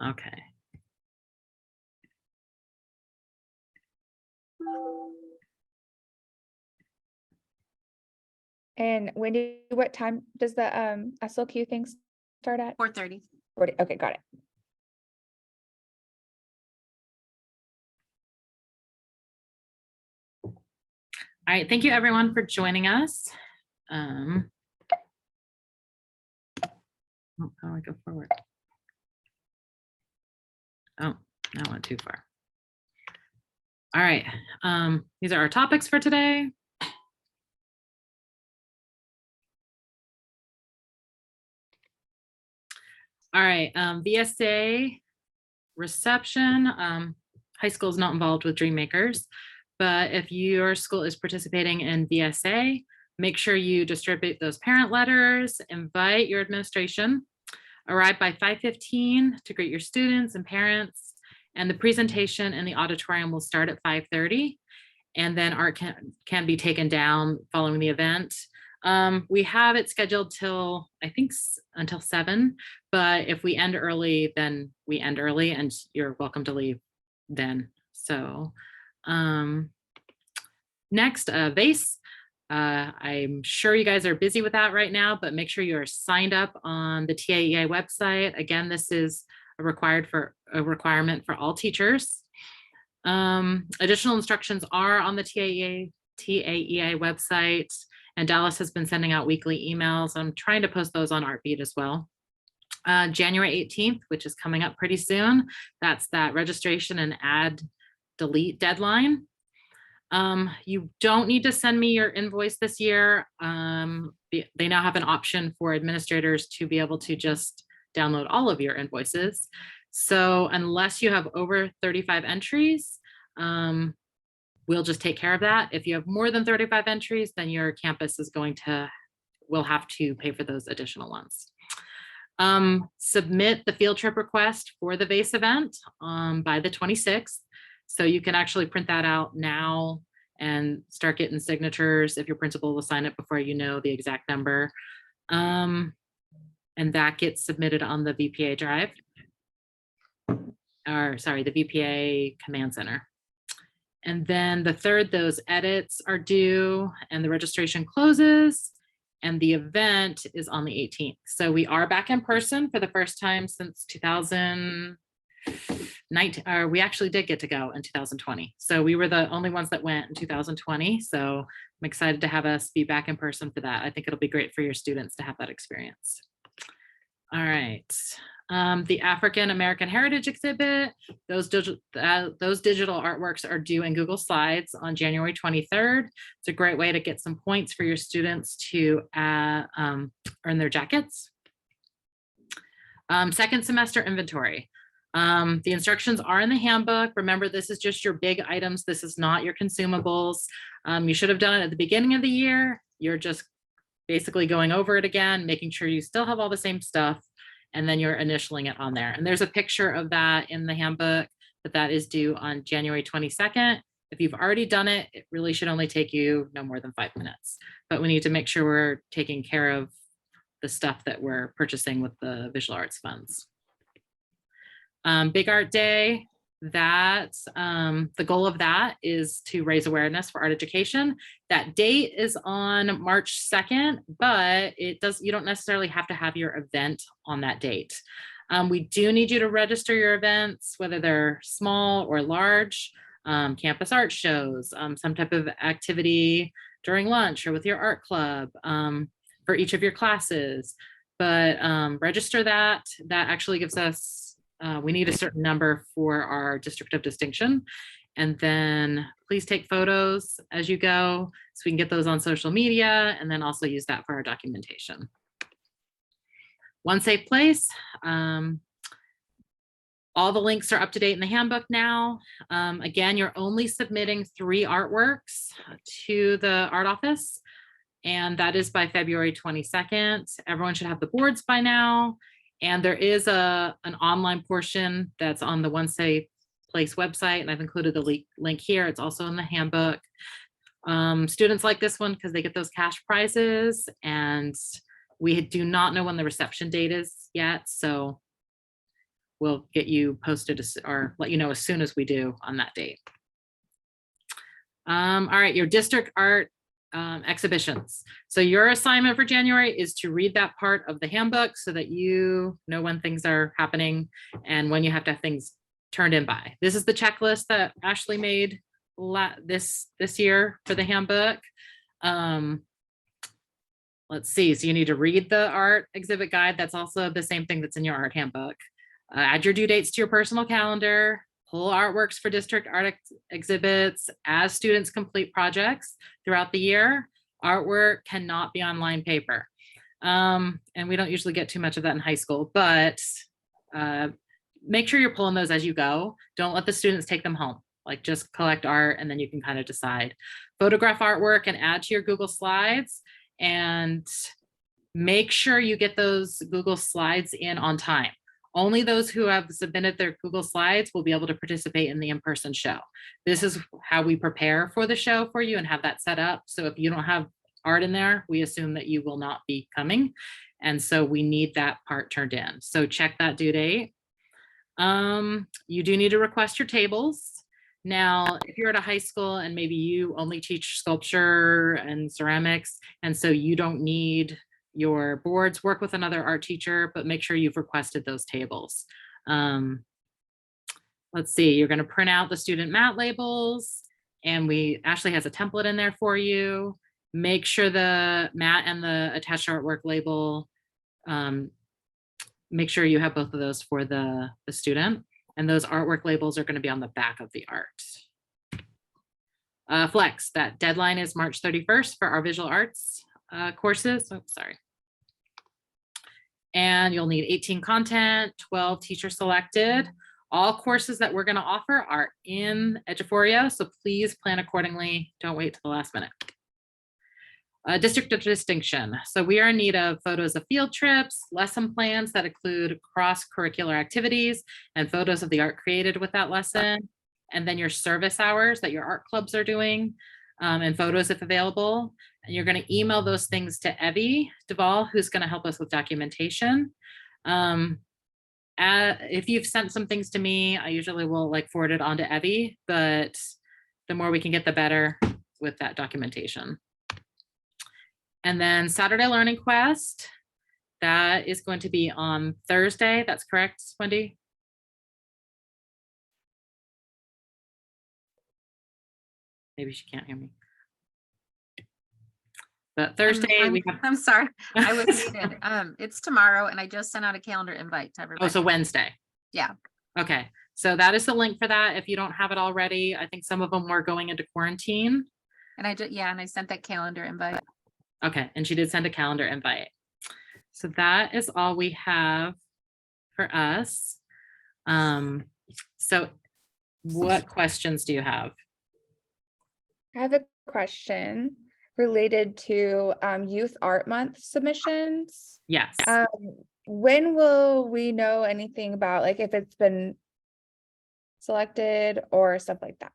Okay. And Wendy, what time does the SLQ thing start at? 4:30. 40. Okay, got it. All right, thank you everyone for joining us. Oh, how do I go forward? Oh, I went too far. All right, these are our topics for today. All right, VSA reception. High school is not involved with Dream Makers, but if your school is participating in VSA, make sure you distribute those parent letters, invite your administration, arrive by 5:15 to greet your students and parents, and the presentation in the auditorium will start at 5:30, and then art can be taken down following the event. We have it scheduled till, I think, until 7, but if we end early, then we end early and you're welcome to leave then. So next, VASE. I'm sure you guys are busy with that right now, but make sure you're signed up on the TAEI website. Again, this is a requirement for all teachers. Additional instructions are on the TAEI website, and Dallas has been sending out weekly emails. I'm trying to post those on Artbeat as well. January 18th, which is coming up pretty soon, that's that registration and add delete deadline. You don't need to send me your invoice this year. They now have an option for administrators to be able to just download all of your invoices. So unless you have over 35 entries, we'll just take care of that. If you have more than 35 entries, then your campus will have to pay for those additional ones. Submit the field trip request for the VASE event by the 26th. So you can actually print that out now and start getting signatures if your principal will sign it before you know the exact number. And that gets submitted on the VPA drive. Or sorry, the VPA command center. And then the 3rd, those edits are due and the registration closes and the event is on the 18th. So we are back in person for the first time since 2019, or we actually did get to go in 2020. So we were the only ones that went in 2020. So I'm excited to have us be back in person for that. I think it'll be great for your students to have that experience. All right. The African American Heritage exhibit, those digital artworks are due in Google Slides on January 23rd. It's a great way to get some points for your students to earn their jackets. Second semester inventory. The instructions are in the handbook. Remember, this is just your big items. This is not your consumables. You should have done it at the beginning of the year. You're just basically going over it again, making sure you still have all the same stuff, and then you're initialing it on there. And there's a picture of that in the handbook, but that is due on January 22nd. If you've already done it, it really should only take you no more than 5 minutes. But we need to make sure we're taking care of the stuff that we're purchasing with the visual arts funds. Big Art Day, that the goal of that is to raise awareness for art education. That date is on March 2nd, but you don't necessarily have to have your event on that date. We do need you to register your events, whether they're small or large, campus art shows, some type of activity during lunch or with your art club for each of your classes. But register that. That actually gives us we need a certain number for our district of distinction. And then please take photos as you go so we can get those on social media and then also use that for our documentation. One Safe Place. All the links are up to date in the handbook now. Again, you're only submitting 3 artworks to the art office, and that is by February 22nd. Everyone should have the boards by now. And there is an online portion that's on the One Safe Place website, and I've included the link here. It's also in the handbook. Students like this one because they get those cash prizes, and we do not know when the reception date is yet. So we'll get you posted or let you know as soon as we do on that date. All right, your district art exhibitions. So your assignment for January is to read that part of the handbook so that you know when things are happening and when you have to have things turned in by. This is the checklist that Ashley made this year for the handbook. Let's see, so you need to read the art exhibit guide. That's also the same thing that's in your art handbook. Add your due dates to your personal calendar, pull artworks for district art exhibits as students complete projects throughout the year. Artwork cannot be on lined paper. And we don't usually get too much of that in high school, but make sure you're pulling those as you go. Don't let the students take them home. Like just collect art and then you can kind of decide. Photograph artwork and add to your Google Slides, and make sure you get those Google Slides in on time. Only those who have submitted their Google Slides will be able to participate in the in-person show. This is how we prepare for the show for you and have that set up. So if you don't have art in there, we assume that you will not be coming. And so we need that part turned in. So check that due date. You do need to request your tables. Now, if you're at a high school and maybe you only teach sculpture and ceramics, and so you don't need your boards, work with another art teacher, but make sure you've requested those tables. Let's see, you're going to print out the student mat labels, and Ashley has a template in there for you. Make sure the mat and the attached artwork label, make sure you have both of those for the student. And those artwork labels are going to be on the back of the art. Flex, that deadline is March 31st for our visual arts courses. Oh, sorry. And you'll need 18 content, 12 teacher selected. All courses that we're going to offer are in Eduphoria, so please plan accordingly. Don't wait till the last minute. District of distinction. So we are in need of photos of field trips, lesson plans that include cross-curricular activities, and photos of the art created with that lesson. And then your service hours that your art clubs are doing, and photos if available. And you're going to email those things to Evie Duvall, who's going to help us with documentation. If you've sent some things to me, I usually will forward it on to Evie, but the more we can get, the better with that documentation. And then Saturday Learning Quest, that is going to be on Thursday. That's correct, Wendy? Maybe she can't hear me. But Thursday we have. I'm sorry, I was muted. It's tomorrow, and I just sent out a calendar invite to everybody. Oh, so Wednesday. Yeah. Okay, so that is the link for that. If you don't have it already, I think some of them were going into quarantine. And I sent that calendar invite. Okay, and she did send a calendar invite. So that is all we have for us. So what questions do you have? I have a question related to Youth Art Month submissions. Yes. When will we know anything about if it's been selected or stuff like that?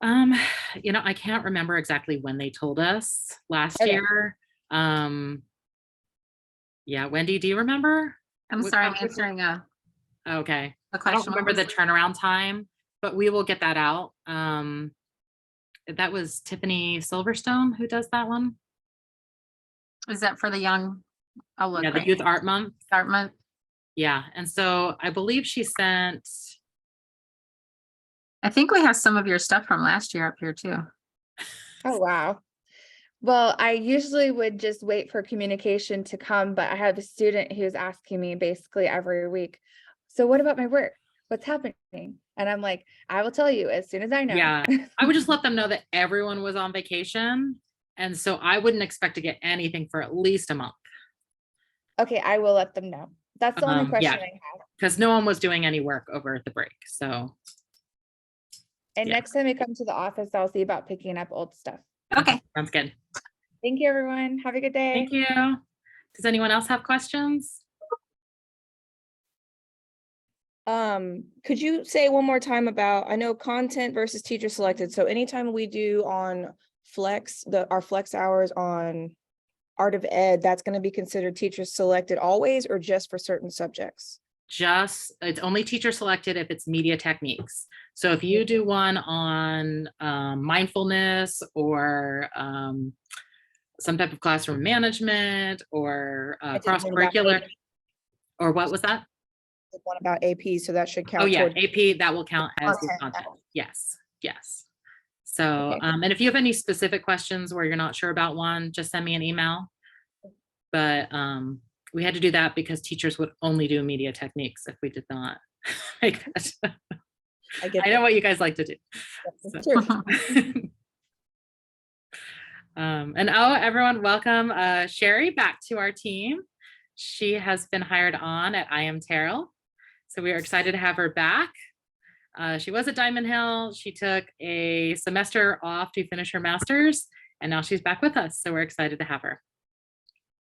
I can't remember exactly when they told us last year. Yeah, Wendy, do you remember? I'm sorry, I'm answering okay. a I don't question. remember the turnaround time, but we will get that out. That was Tiffany Silverstone who does that one. Is that for the young? I'll look. Yeah, the Youth Art Month. Art Month. Yeah, and so I believe she sent. I think we have some of your stuff from last year up here too. Oh, wow. Well, I usually would just wait for communication to come, but I have a student who's asking me basically every week, so what about my work? What's happening? And I'm like, I will tell you as soon as I know. Yeah, I would just let them know that everyone was on vacation. And so I wouldn't expect to get anything for at least a month. Okay, I will let them know. That's the only question yeah. I have. Because no one was doing any work over the break. So. And Yeah. next time I come to the office, I'll see about picking up old stuff. Okay. Sounds good. Thank you, everyone. Have a good day. Thank you. Does anyone else have questions? Could you say one more time about, I know content versus teacher selected. So anytime we do on Flex, our Flex hours on Art of Ed, that's going to be considered teacher selected always or just for certain subjects? It's only teacher selected if it's media techniques. So if you do one on mindfulness or some type of classroom management or I did cross one about curricular, AP. or what was that? One about AP, so that should count. Oh yeah, toward- AP, that will count as your Content. content. Yes, yes. So, Okay. and if you have any specific questions where you're not sure about one, just send me an email. But we had to do that because teachers would only do media techniques if we did not make that. I get I know that. what you guys like to do. So- Sure. And oh, everyone, welcome Sherry back to our team. She has been hired on at I Am Terrell. So we are excited to have her back. She was at Diamond Hill. She took a semester off to finish her master's, and now she's back with us. So we're excited to have her.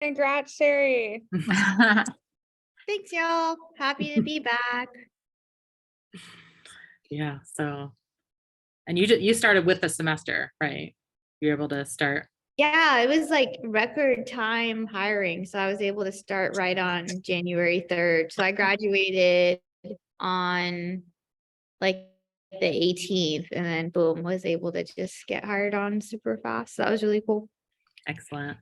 Congrats, Sherry. Thanks, y'all. Happy to be back. Yeah. So, and you started with the semester, right? You were able to start. Yeah, it was like record time hiring. So I was able to start right on January 3rd. So I graduated on like the 18th and then boom, was able to just get hired on super fast. So that was really cool. Excellent.